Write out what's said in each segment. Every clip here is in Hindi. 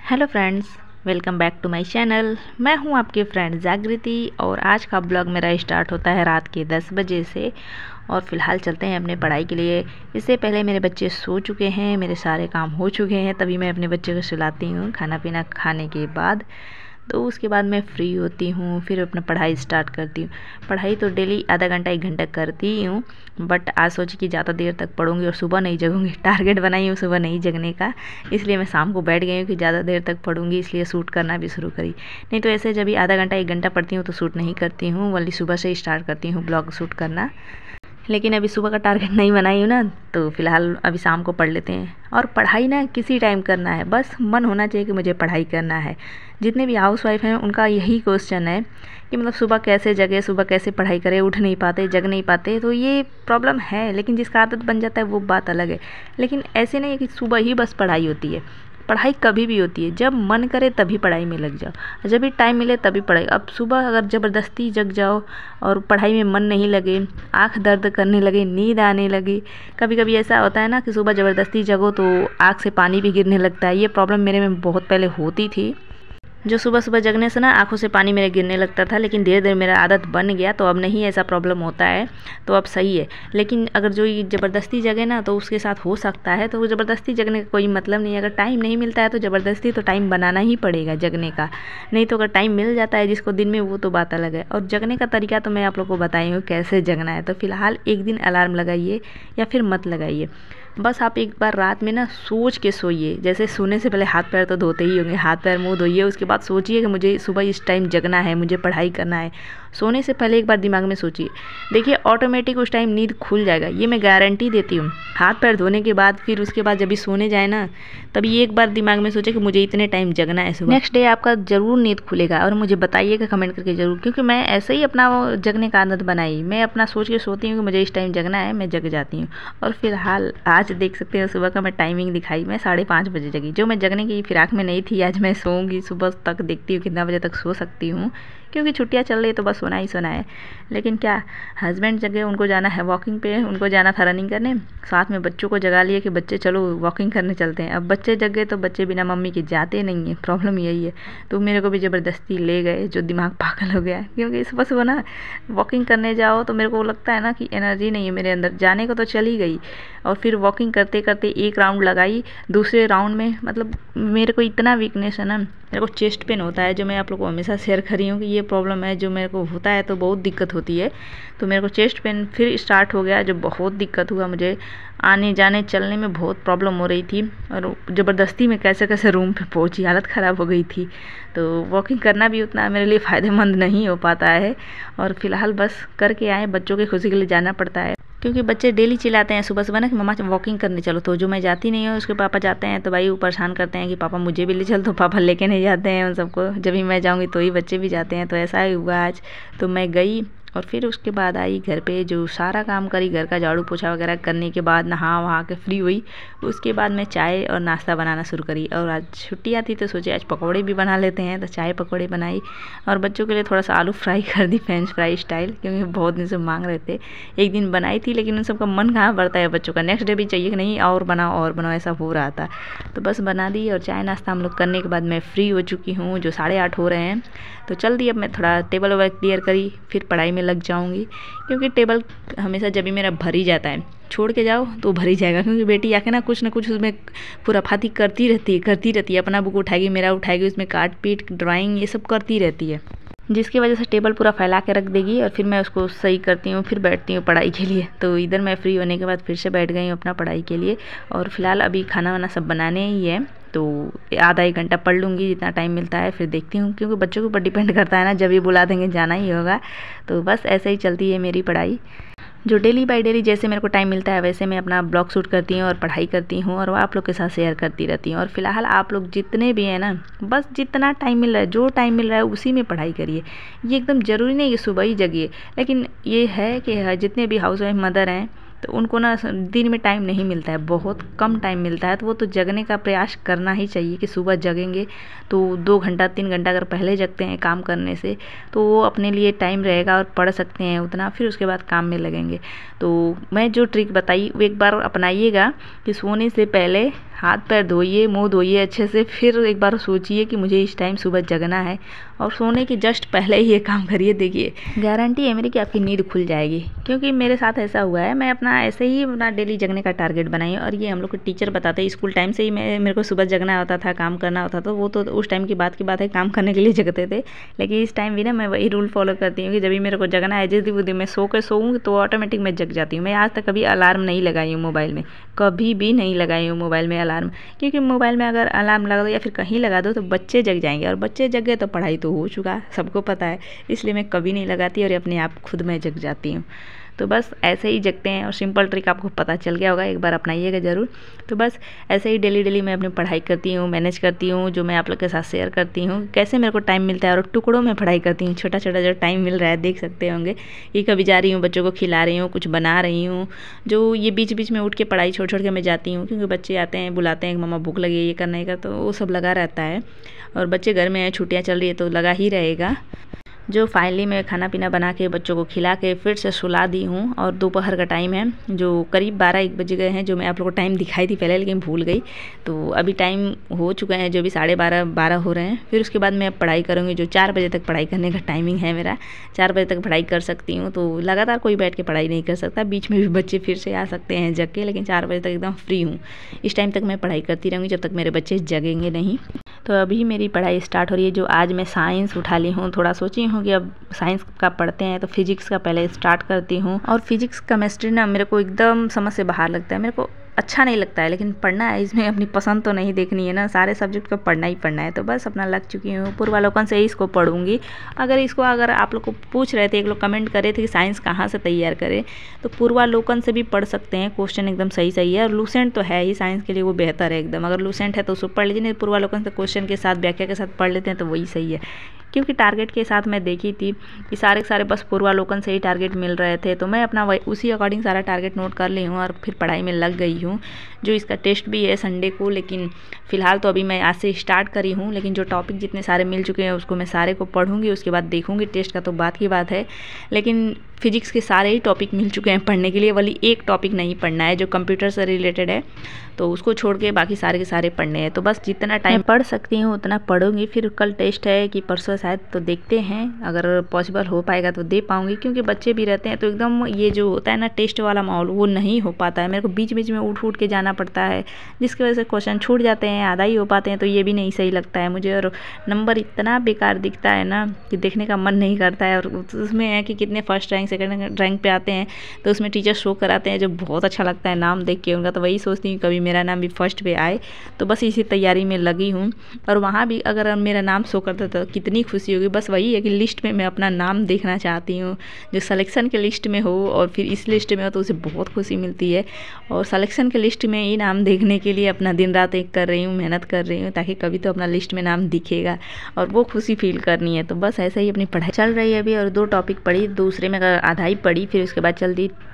Hello friends, welcome back to my channel. मैं हूं आपकी फ्रेंड जागृति और आज का ब्लॉग मेरा स्टार्ट होता है रात के 10 बजे से। और फ़िलहाल चलते हैं अपने पढ़ाई के लिए। इससे पहले मेरे बच्चे सो चुके हैं, मेरे सारे काम हो चुके हैं, तभी मैं अपने बच्चे को सुलाती हूँ खाना पीना खाने के बाद। तो उसके बाद मैं फ्री होती हूँ, फिर अपना पढ़ाई स्टार्ट करती हूँ। पढ़ाई तो डेली आधा घंटा 1 घंटा करती ही हूँ, बट आज सोची कि ज़्यादा देर तक पढ़ूंगी और सुबह नहीं जगूंगी। टारगेट बनाई हूँ सुबह नहीं जगने का, इसलिए मैं शाम को बैठ गई हूँ कि ज़्यादा देर तक पढ़ूंगी, इसलिए शूट करना भी शुरू करी। नहीं तो ऐसे जब भी आधा घंटा 1 घंटा पढ़ती हूँ तो शूट नहीं करती हूँ, वही सुबह से ही स्टार्ट करती हूँ ब्लॉग शूट करना। लेकिन अभी सुबह का टारगेट नहीं बनाई हूँ ना, तो फ़िलहाल अभी शाम को पढ़ लेते हैं। और पढ़ाई ना किसी टाइम करना है, बस मन होना चाहिए कि मुझे पढ़ाई करना है। जितने भी हाउसवाइफ हैं उनका यही क्वेश्चन है कि मतलब सुबह कैसे जगे, सुबह कैसे पढ़ाई करें, उठ नहीं पाते, जग नहीं पाते। तो ये प्रॉब्लम है, लेकिन जिसका आदत बन जाता है वो बात अलग है। लेकिन ऐसे नहीं है कि सुबह ही बस पढ़ाई होती है। पढ़ाई कभी भी होती है, जब मन करे तभी पढ़ाई में लग जाओ, जब भी टाइम मिले तभी पढ़ाई। अब सुबह अगर ज़बरदस्ती जग जाओ और पढ़ाई में मन नहीं लगे, आँख दर्द करने लगे, नींद आने लगी। कभी कभी ऐसा होता है ना कि सुबह ज़बरदस्ती जगो तो आँख से पानी भी गिरने लगता है। ये प्रॉब्लम मेरे में बहुत पहले होती थी, जो सुबह सुबह जगने से ना आँखों से पानी मेरे गिरने लगता था। लेकिन धीरे धीरे मेरा आदत बन गया, तो अब नहीं ऐसा प्रॉब्लम होता है, तो अब सही है। लेकिन अगर जो ये ज़बरदस्ती जगे ना, तो उसके साथ हो सकता है। तो वो ज़बरदस्ती जगने का कोई मतलब नहीं है। अगर टाइम नहीं मिलता है तो ज़बरदस्ती तो टाइम बनाना ही पड़ेगा जगने का। नहीं तो अगर टाइम मिल जाता है जिसको दिन में, वो तो बात अलग है। और जगने का तरीका तो मैं आप लोग को बताई हूँ कैसे जगना है। तो फ़िलहाल एक दिन अलार्म लगाइए या फिर मत लगाइए, बस आप एक बार रात में ना सोच के सोइए। जैसे सोने से पहले हाथ पैर तो धोते ही होंगे, हाथ पैर मुंह धोइए। उसके बाद सोचिए कि मुझे सुबह इस टाइम जगना है, मुझे पढ़ाई करना है। सोने से पहले एक बार दिमाग में सोचिए, देखिए ऑटोमेटिक उस टाइम नींद खुल जाएगा, ये मैं गारंटी देती हूँ। हाथ पैर धोने के बाद फिर उसके बाद जब भी सोने जाए ना, तभी एक बार दिमाग में सोचे कि मुझे इतने टाइम जगना है सुबह। नेक्स्ट डे आपका ज़रूर नींद खुलेगा। और मुझे बताइएगा कमेंट करके ज़रूर, क्योंकि मैं ऐसे ही अपना वो जगने का आदत बनाई। मैं अपना सोच के सोती हूँ कि मुझे इस टाइम जगना है, मैं जग जाती हूँ। और फिलहाल आज देख सकते हैं सुबह का मैं टाइमिंग दिखाई, मैं 5:30 बजे जगी। जो मैं जगने की फिराक में नहीं थी। आज मैं सोऊंगी, सुबह तक देखती हूँ कितना बजे तक सो सकती हूँ, क्योंकि छुट्टियाँ चल रही है तो बस सोना ही सोना है। लेकिन क्या, हस्बैंड जगे, उनको जाना है वॉकिंग पे, उनको जाना था रनिंग करने। साथ में बच्चों को जगा लिए कि बच्चे चलो वॉकिंग करने चलते हैं। अब बच्चे जग गए तो बच्चे बिना मम्मी के जाते नहीं हैं, प्रॉब्लम यही है। तो मेरे को भी ज़बरदस्ती ले गए, जो दिमाग पागल हो गया। क्योंकि सुबह सुबह ना वॉकिंग करने जाओ तो मेरे को लगता है ना कि एनर्जी नहीं है मेरे अंदर। जाने को तो चली गई, और फिर वॉकिंग करते करते एक राउंड लगाई, दूसरे राउंड में मतलब मेरे को इतना वीकनेस है ना, मेरे को चेस्ट पेन होता है, जो मैं आप लोग को हमेशा शेयर कर रही हूँ कि ये प्रॉब्लम है जो मेरे को होता है, तो बहुत दिक्कत होती है। तो मेरे को चेस्ट पेन फिर स्टार्ट हो गया, जो बहुत दिक्कत हुआ मुझे। आने जाने चलने में बहुत प्रॉब्लम हो रही थी, और ज़बरदस्ती में कैसे कैसे रूम पे पहुंची, हालत ख़राब हो गई थी। तो वॉकिंग करना भी उतना मेरे लिए फ़ायदेमंद नहीं हो पाता है। और फिलहाल बस करके आए, बच्चों की खुशी के लिए जाना पड़ता है, क्योंकि बच्चे डेली चिल्लाते हैं सुबह सुबह ना कि मम्मा वॉकिंग करने चलो। तो जो मैं जाती नहीं हूँ, उसके पापा जाते हैं, तो भाई वो परेशान करते हैं कि पापा मुझे भी ले चल। तो पापा लेके नहीं जाते हैं उन सबको, जब भी मैं जाऊँगी तो ही बच्चे भी जाते हैं। तो ऐसा ही हुआ आज। तो मैं गई और फिर उसके बाद आई घर पे, जो सारा काम करी, घर का झाड़ू पोछा वगैरह करने के बाद नहा वहा के फ्री हुई। उसके बाद मैं चाय और नाश्ता बनाना शुरू करी। और आज छुट्टियाँ थी तो सोचे आज पकौड़े भी बना लेते हैं, तो चाय पकौड़े बनाई। और बच्चों के लिए थोड़ा सा आलू फ्राई कर दी, फ्रेंच फ्राई स्टाइल, क्योंकि बहुत दिन से मांग रहे थे। एक दिन बनाई थी, लेकिन उन सबका मन कहाँ भरता है बच्चों का, नेक्स्ट डे भी चाहिए कि नहीं और बनाओ और बनाओ, ऐसा हो रहा था। तो बस बना दी, और चाय नाश्ता हम लोग करने के बाद मैं फ्री हो चुकी हूँ, जो 8:30 हो रहे हैं। तो चल दी, अब मैं थोड़ा टेबल वगैरह क्लियर करी, फिर पढ़ाई में लग जाऊँगी। क्योंकि टेबल हमेशा जब भी मेरा भर ही जाता है, छोड़ के जाओ तो भर ही जाएगा। क्योंकि बेटी आके ना कुछ उसमें खुराफाती करती रहती है। अपना बुक उठाएगी, मेरा उठाएगी, उसमें काट पीट ड्राइंग ये सब करती रहती है, जिसकी वजह से टेबल पूरा फैला के रख देगी। और फिर मैं उसको सही करती हूँ, फिर बैठती हूँ पढ़ाई के लिए। तो इधर मैं फ्री होने के बाद फिर से बैठ गई हूँ अपना पढ़ाई के लिए। और फिलहाल अभी खाना वाना सब बनाने ही है, तो आधा 1 घंटा पढ़ लूँगी जितना टाइम मिलता है, फिर देखती हूँ। क्योंकि बच्चों के ऊपर डिपेंड करता है ना, जब भी बुला देंगे जाना ही होगा। तो बस ऐसे ही चलती है मेरी पढ़ाई, जो डेली बाय डेली जैसे मेरे को टाइम मिलता है वैसे मैं अपना ब्लॉग शूट करती हूँ और पढ़ाई करती हूँ, और वो आप लोग के साथ शेयर करती रहती हूँ। और फिलहाल आप लोग जितने भी हैं ना, बस जितना टाइम मिल रहा है, जो टाइम मिल रहा है उसी में पढ़ाई करिए। ये एकदम ज़रूरी नहीं कि सुबह ही जगिए, लेकिन ये है कि जितने भी हाउस वाइफ मदर हैं, तो उनको ना दिन में टाइम नहीं मिलता है, बहुत कम टाइम मिलता है। तो वो तो जगने का प्रयास करना ही चाहिए कि सुबह जगेंगे तो 2 घंटा 3 घंटा अगर पहले जगते हैं काम करने से, तो वो अपने लिए टाइम रहेगा और पढ़ सकते हैं उतना, फिर उसके बाद काम में लगेंगे। तो मैं जो ट्रिक बताई वो एक बार अपनाइएगा कि सोने से पहले हाथ पैर धोइए, मुंह धोइए अच्छे से, फिर एक बार सोचिए कि मुझे इस टाइम सुबह जगना है और सोने के जस्ट पहले ही ये काम करिए। देखिए गारंटी है मेरी कि आपकी नींद खुल जाएगी, क्योंकि मेरे साथ ऐसा हुआ है। मैं अपना ऐसे ही अपना डेली जगने का टारगेट बनाई और ये हम लोग के टीचर बताते हैं स्कूल टाइम से ही मेरे को सुबह जगना होता था, काम करना होता था। वो तो उस टाइम की बात है, काम करने के लिए जगते थे। लेकिन इस टाइम भी ना मैं वही रूल फॉलो करती हूँ कि जब भी मेरे को जगना है, जिस दिन मैं सो के सोऊंगी तो ऑटोमेटिक मैं जग जाती हूँ। मैं आज तक कभी अलार्म नहीं लगाई हूँ मोबाइल में, कभी भी नहीं लगाई हूँ मोबाइल में अलार्म, क्योंकि मोबाइल में अगर अलार्म लगा दो या फिर कहीं लगा दो तो बच्चे जग जाएंगे, और बच्चे जग गए तो पढ़ाई तो हो चुका, सबको पता है। इसलिए मैं कभी नहीं लगाती और अपने आप खुद में जग जाती हूँ। तो बस ऐसे ही जगते हैं और सिंपल ट्रिक आपको पता चल गया होगा, एक बार अपनाइएगा ज़रूर। तो बस ऐसे ही डेली मैं अपनी पढ़ाई करती हूँ, मैनेज करती हूँ, जो मैं आप लोग के साथ शेयर करती हूँ कैसे मेरे को टाइम मिलता है। और टुकड़ों में पढ़ाई करती हूँ, छोटा छोटा जो टाइम मिल रहा है देख सकते होंगे कि कभी जा रही हूँ बच्चों को खिला रही हूँ, कुछ बना रही हूँ, जो ये बीच बीच में उठ के पढ़ाई छोड़ के मैं जाती हूँ, क्योंकि बच्चे आते हैं बुलाते हैं मम्मा भूख लगी है, ये करने का, तो वो सब लगा रहता है। और बच्चे घर में हैं, छुट्टियाँ चल रही है तो लगा ही रहेगा। जो फाइनली मैं खाना पीना बना के बच्चों को खिला के फिर से सुला दी हूँ। और दोपहर का टाइम है, जो करीब 12-1 बज गए हैं, जो मैं आप लोगों को टाइम दिखाई थी पहले लेकिन भूल गई। तो अभी टाइम हो चुके हैं जो भी 12:30 हो रहे हैं। फिर उसके बाद मैं पढ़ाई करूँगी, जो 4 बजे तक पढ़ाई करने का टाइमिंग है मेरा। 4 बजे तक पढ़ाई कर सकती हूँ, तो लगातार कोई बैठ के पढ़ाई नहीं कर सकता, बीच में भी बच्चे फिर से आ सकते हैं जग के, लेकिन 4 बजे तक एकदम फ्री हूँ। इस टाइम तक मैं पढ़ाई करती रहूँगी जब तक मेरे बच्चे जगेंगे नहीं। तो अभी मेरी पढ़ाई स्टार्ट हो रही है। जो आज मैं साइंस उठा ली हूँ, थोड़ा सोची हूँ कि अब साइंस का पढ़ते हैं तो फिजिक्स का पहले स्टार्ट करती हूँ। और फिजिक्स केमिस्ट्री ना मेरे को एकदम समझ से बाहर लगता है, मेरे को अच्छा नहीं लगता है, लेकिन पढ़ना है, इसमें अपनी पसंद तो नहीं देखनी है ना, सारे सब्जेक्ट को पढ़ना ही पढ़ना है। तो बस अपना लग चुकी हूँ, पूर्वालोकन से ही इसको पढ़ूंगी। अगर आप लोग को पूछ रहे थे, एक लोग कमेंट करे थे कि साइंस कहाँ से तैयार करें, तो पूर्वालोकन से भी पढ़ सकते हैं, क्वेश्चन एकदम सही है। और लूसेंट तो है ही साइंस के लिए, वो बेहतर है एकदम। अगर लूसेंट है तो उसको पढ़ लीजिए, नहीं पूर्वालोकन से क्वेश्चन के साथ व्याख्या के साथ पढ़ लेते हैं तो वही सही है। क्योंकि टारगेट के साथ मैं देखी थी कि सारे के सारे बस पूर्वालोकन से ही टारगेट मिल रहे थे, तो मैं अपना उसी अकॉर्डिंग सारा टारगेट नोट कर ली हूँ और फिर पढ़ाई में लग गई हूँ। जो इसका टेस्ट भी है संडे को, लेकिन फ़िलहाल तो अभी मैं आज से स्टार्ट करी हूँ। लेकिन जो टॉपिक जितने सारे मिल चुके हैं उसको मैं सारे को पढ़ूंगी, उसके बाद देखूंगी। टेस्ट का तो बात की बात है, लेकिन फिजिक्स के सारे ही टॉपिक मिल चुके हैं पढ़ने के लिए, वाली एक टॉपिक नहीं पढ़ना है जो कंप्यूटर से रिलेटेड है, तो उसको छोड़ के बाकी सारे के सारे पढ़ने हैं। तो बस जितना टाइम पढ़ सकती हूँ उतना पढ़ूंगी। फिर कल टेस्ट है कि परसों शायद, तो देखते हैं, अगर पॉसिबल हो पाएगा तो दे पाऊंगी, क्योंकि बच्चे भी रहते हैं तो एकदम ये जो होता है ना टेस्ट वाला माहौल, वो नहीं हो पाता है। मेरे को बीच बीच में उठ के जाना पड़ता है, जिसकी वजह से क्वेश्चन छूट जाते हैं, आधा ही हो पाते हैं, तो ये भी नहीं सही लगता है मुझे। और नंबर इतना बेकार दिखता है ना कि देखने का मन नहीं करता है। और उसमें है कि कितने फर्स्ट रैंक सेकंड रैंक पे आते हैं, तो उसमें टीचर शो कराते हैं, जो बहुत अच्छा लगता है नाम देख के उनका। तो वही सोचती हूँ कभी मेरा नाम भी फर्स्ट पे आए, तो बस इसी तैयारी में लगी हूँ। और वहाँ भी अगर मेरा नाम शो करता तो कितनी खुशी होगी। बस वही है कि लिस्ट में मैं अपना नाम देखना चाहती हूँ, जो सिलेक्शन के लिस्ट में हो और फिर इस लिस्ट में हो, तो उसे बहुत खुशी मिलती है। और सिलेक्शन के लिस्ट में ही नाम देखने के लिए अपना दिन रात एक कर रही हूँ, मेहनत कर रही हूँ, ताकि कभी तो अपना लिस्ट में नाम दिखेगा और वो खुशी फील करनी है। तो बस ऐसे ही अपनी पढ़ाई चल रही है अभी। और 2 टॉपिक पढ़ी, दूसरे में आधा ही पढ़ी, फिर उसके बाद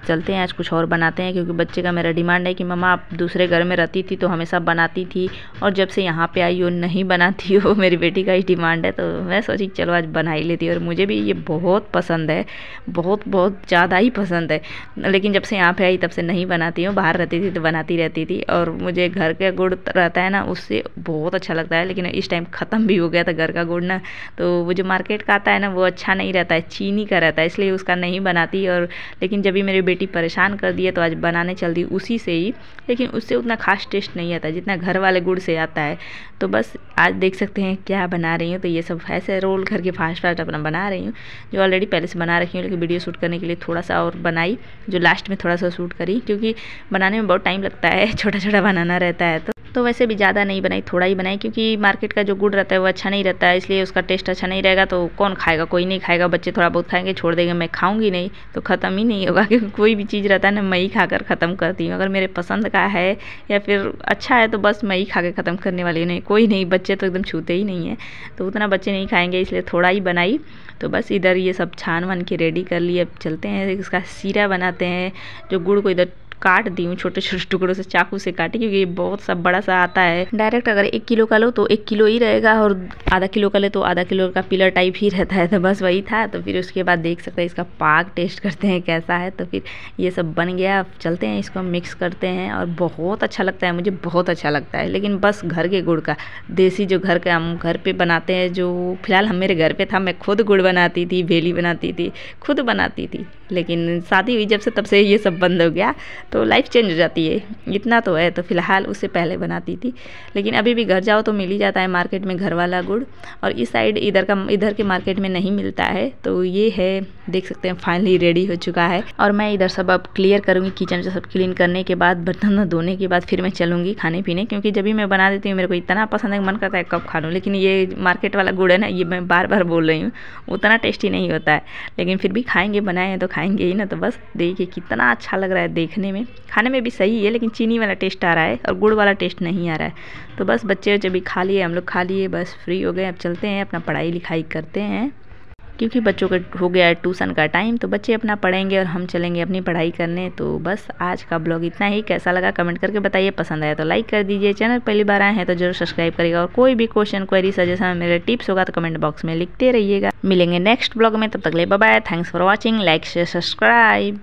चलते हैं आज कुछ और बनाते हैं, क्योंकि बच्चे का मेरा डिमांड है कि मम्मा आप दूसरे घर में रहती थी तो हमेशा बनाती थी, और जब से यहाँ पे आई हो नहीं बनाती हो। मेरी बेटी का ही डिमांड है, तो मैं सोची चलो आज बना ही लेती हूँ। और मुझे भी ये बहुत पसंद है, बहुत ज़्यादा ही पसंद है। लेकिन जब से यहाँ पे आई तब से नहीं बनाती हूँ, बाहर रहती थी तो बनाती रहती थी। और मुझे घर का गुड़ रहता है ना, उससे बहुत अच्छा लगता है। लेकिन इस टाइम ख़त्म भी हो गया था घर का गुड़ ना, तो वो जो मार्केट का आता है ना वो अच्छा नहीं रहता है, चीनी का रहता है, इसलिए उसका नहीं बनाती। और लेकिन जब भी मेरी बेटी परेशान कर दी है तो आज बनाने चल दी उसी से ही, लेकिन उससे उतना खास टेस्ट नहीं आता जितना घर वाले गुड़ से आता है। तो बस आज देख सकते हैं क्या बना रही हूँ। तो ये सब ऐसे रोल करके फास्ट अपना बना रही हूँ, जो ऑलरेडी पहले से बना रखी हूँ, लेकिन वीडियो शूट करने के लिए थोड़ा सा और बनाई, जो लास्ट में थोड़ा सा शूट करी, क्योंकि बनाने में बहुत टाइम लगता है, छोटा बनाना रहता है। तो वैसे भी ज़्यादा नहीं बनाई, थोड़ा ही बनाई, क्योंकि मार्केट का जो गुड़ रहता है वो अच्छा नहीं रहता है, इसलिए उसका टेस्ट अच्छा नहीं रहेगा। तो कौन खाएगा, कोई नहीं खाएगा, बच्चे थोड़ा बहुत खाएंगे छोड़ देंगे, मैं खाऊंगी नहीं तो ख़त्म ही नहीं होगा। क्योंकि कोई भी चीज़ रहता है ना मैं ही खाकर ख़त्म करती हूँ। अगर मेरे पसंद का है या फिर अच्छा है तो बस मैं ही खा के ख़त्म करने वाली नहीं, कोई नहीं, बच्चे तो एकदम छूते ही नहीं है, तो उतना बच्चे नहीं खाएंगे, इसलिए थोड़ा ही बनाई। तो बस इधर ये सब छान वान के रेडी कर लिए, अब चलते हैं इसका सीरा बनाते हैं। जो गुड़ को इधर काट दी हूँ छोटे छोटे टुकड़ों से, चाकू से काटी, क्योंकि ये बहुत सब बड़ा सा आता है। डायरेक्ट अगर 1 किलो का लो तो 1 किलो ही रहेगा, और आधा किलो का ले तो आधा किलो का पिलर टाइप ही रहता है। तो बस वही था। तो फिर उसके बाद देख सकते हैं इसका पाक टेस्ट करते हैं कैसा है। तो फिर ये सब बन गया। अब चलते हैं, इसको मिक्स करते हैं, और बहुत अच्छा लगता है, मुझे बहुत अच्छा लगता है। लेकिन बस घर के गुड़ का, देसी जो घर का हम घर पे बनाते हैं, जो फिलहाल हम मेरे घर पे था, मैं खुद गुड़ बनाती थी, भेली बनाती थी, खुद बनाती थी। लेकिन शादी हुई जब से, तब से ये सब बंद हो गया। तो लाइफ चेंज हो जाती है, इतना तो है। तो फिलहाल उससे पहले बनाती थी, लेकिन अभी भी घर जाओ तो मिल ही जाता है मार्केट में घर वाला गुड़। और इस साइड इधर के मार्केट में नहीं मिलता है। तो ये है, देख सकते हैं फाइनली रेडी हो चुका है। और मैं इधर सब अब क्लियर करूँगी, किचन से सब क्लीन करने के बाद, बर्तन धोने के बाद फिर मैं चलूँगी खाने पीने, क्योंकि जब भी मैं बना देती हूँ मेरे को इतना पसंद है, मन करता है कब खा लूँ। लेकिन ये मार्केट वाला गुड़ है ना, ये मैं बार बार बोल रही हूँ, उतना टेस्टी नहीं होता है। लेकिन फिर भी खाएंगे, बनाए हैं तो खाएंगे ही ना। तो बस देखिए कितना अच्छा लग रहा है देखने में, खाने में भी सही है, लेकिन चीनी वाला टेस्ट आ रहा है और गुड़ वाला टेस्ट नहीं आ रहा है। तो बस बच्चे भी खा लिए, हम लोग खा लिए, बस फ्री हो गए। अब चलते हैं अपना पढ़ाई लिखाई करते हैं, क्योंकि बच्चों का हो गया है ट्यूशन का टाइम। तो बच्चे अपना पढ़ेंगे और हम चलेंगे अपनी पढ़ाई करने। तो बस आज का ब्लॉग इतना ही। कैसा लगा कमेंट करके बताइए, पसंद आया तो लाइक कर दीजिए, चैनल पहली बार आए हैं तो जरूर सब्सक्राइब करिएगा, और कोई भी क्वेश्चन क्वेरी सजेशन मेरे टिप्स होगा तो कमेंट बॉक्स में लिखते रहिएगा। मिलेंगे नेक्स्ट ब्लॉग में, तब तक ले bye bye, thanks for watching, like share subscribe.